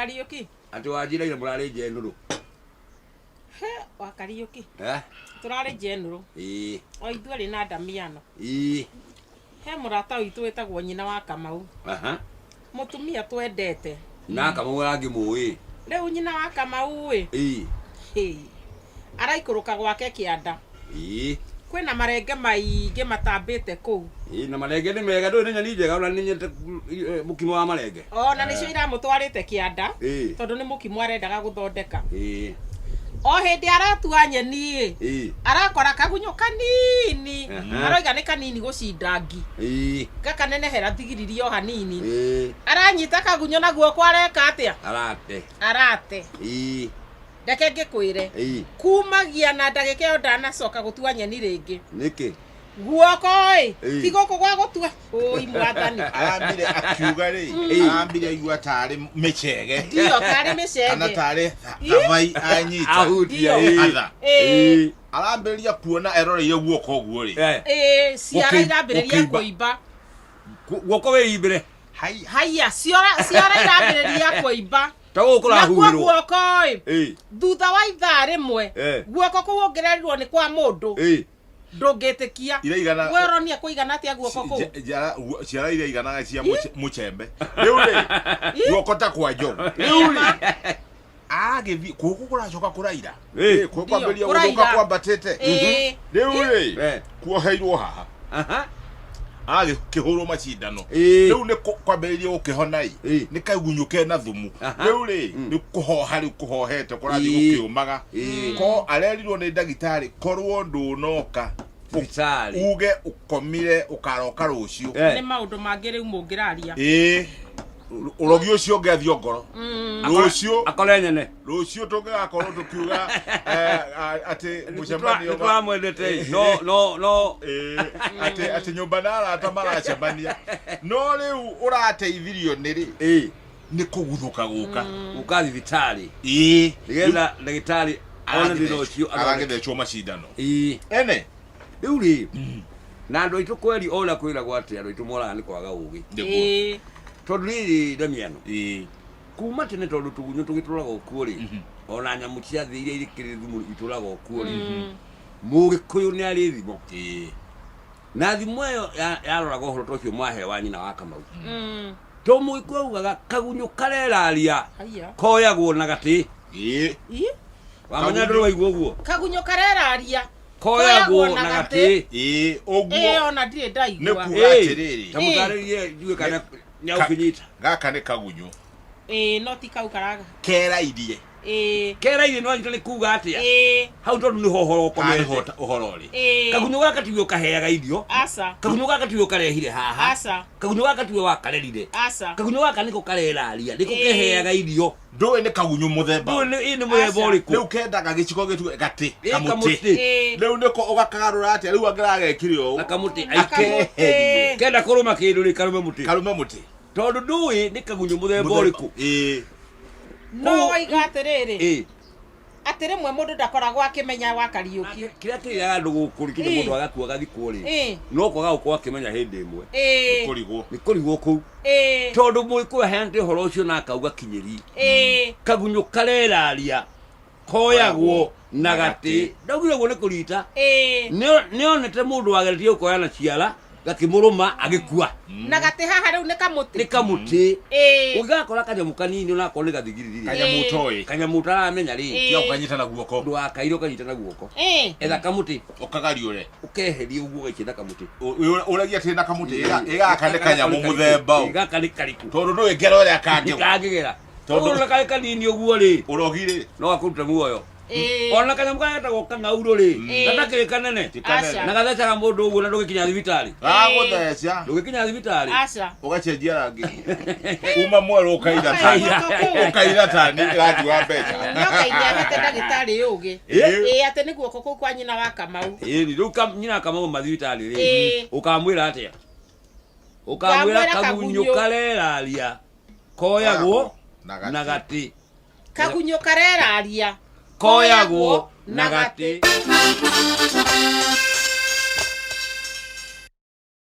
Kariuki. Ati wajira ile murare jenuru. He, wa Kariuki. Turare jenuru. O ithuari na Damiano. He murata witu wetagwo nyina wa Kamau. Mutumia twendete. Na Kamau rangi muwi. Riu nyina wa Kamau wi. Araikuruka gwake kianda. Kwina marenge maingi matambite kuu. Na marenge ni mega ndu ni nyani njega ona ni nyete mukimo wa marenge. Na nicio iramutwarite kianda tondu ni mukimo arendaga guthondeka. O hindi aratua nyeni arakora kagunyo kanini aroiga ni kanini gucinda ngi gaka nenehera thigiriri o hanini aranyita kagunyo na guoko areka atia arate ndeke ngikwire kumagia na ndagika yo ndanacoka gutua nyeni ringi niki guoko ti guku gwa gutua mwathani arambire akiuga ri arambire igua tari micege ndio tari micege kana tari thavai anyita ahutia atha arambiria kuona eroreire guoko guo ri ciara irambiriria kuimba guoko we ibire haya ciara irambiriria kuimba tawo kula huhiro guoko thutha wa ithaa rimwe guoko kuongererirwo ni kwa mundu ndungitikia weronia kuigana atia guoko ku ciara ire igana cia muchembe riu ri guoko ta kwa njogu riu ri agethi kuku kuracoka kuraira kwambiria guthũka kwambatite riu ri kuoheirwo haha kihurwo macindano riu ni kwambiriria gukihona ni kaigunyũ kena thumu riu ri ni kuhoha riu kuhohete kurathi gukiumaga ko arerirwo ni ndagitari korwo ndunoka uge ukomire ukaroka rucio ni maundu mangi riu mungiraria urogi ucio ngethi ngoro rucio akore nyene rucio tungigakorwo tukiuga ati mucemanio twamwendete no ati nyumba na arata maracemania no riu urateithirio ni ri ni kuguthuka guka ukathi vitali nigetha ndagitari ona thina ucio arangethechwo macindano ene riu ri na andu aitu kweri ona kwira gwate andu aitu moraga ni kwaga ugi tondu riri Damiano kuma tene tondu tugunyo tugituraga okuo ri ona nyamu cia thi iria irikiri thumu ituraga okuo ri Mugikuyu ni ari thimo na thimo yo yaroraga uhoro tocio mwahe wa nyina wa Kamau to Mugikuyu ugaga kagunyo kareraria koyagwo na gati wamanya ndu waigwo guo kagunyo kareraria koyagwo na gati oguo ona ndire ndaigwa ni kuga atiriri tamutaririe njue kana nyaukinyita gaka ni kagunyo no ti kau karaga kerairie kerairie no anyita ni kuga atia hau tondu ni hohoro komete uhoro ri kagunyo gaka tiwe kaheaga irio asa kagunyo gaka tiwe karehire haha asa kagunyo gaka tiwe wakarerire asa kagunyo gaka niko kareraria niko keheaga irio nduwe ni kagunyo muthemba nduwe ni muthemba uriku riu kendaga giciko gitu gati kamuti riu niko ugakagarura atia riu angiragekire o na kamuti aike kenda kuruma kindu ri karume muti tondu nduwe ni kagunyo muthemba uriku no waiga atiriri atirimwe mundu ndakoragwo akimenya wa Kariuki kiria kiriaga andu guku rikinye mundu agakua gathi kuri no kwaga gukorwo akimenya hindi imwe ni kurigwo kuu tondu Mugikuyu aheanite uhoro ucio na akauga kinyiri kagunyo kareraria koyagwo na gati ndaugire guo ni kurita nionete mundu wageretie gukoyana ciara gakimuruma agikua na gati haha riu ni kamuti ugakora kanyamu kanini onakorwo ni gathigiriri kanyamu taramenya ri kia ukanyita na guoko ndu akaire ukanyita na guoko etha kamuti ukagariure ukeheria uguo gaikia na kamuti uragia tena kamuti igaka ni kanyamu muthemba igaka ni kariku tondu ndu ngero ria kangigera tondu na kai kanini uguo ri urogire no akuruta muoyo ona kanyamu kagetagwo kang'aurũ ri gatakĩrĩ kanene na gathecaga mũndũ ũguo na ndũgĩkinya thibitarĩ gagutheca ndũgĩkinya thibitarĩ ũgacenjia rangi uma mwerũ ũkaira tani rangi wa mbeca nokainyahete ndagĩtarĩ ũgĩ atĩ nĩ guoko kũu kwa nyina wa Kamau rĩu nyina wa Kamau mathibitarĩ rĩ ũkamwĩra atĩa ũkamwĩra kagunyũ kareraria koyagwo na gati kagunyũ kareraria koyagwo na gati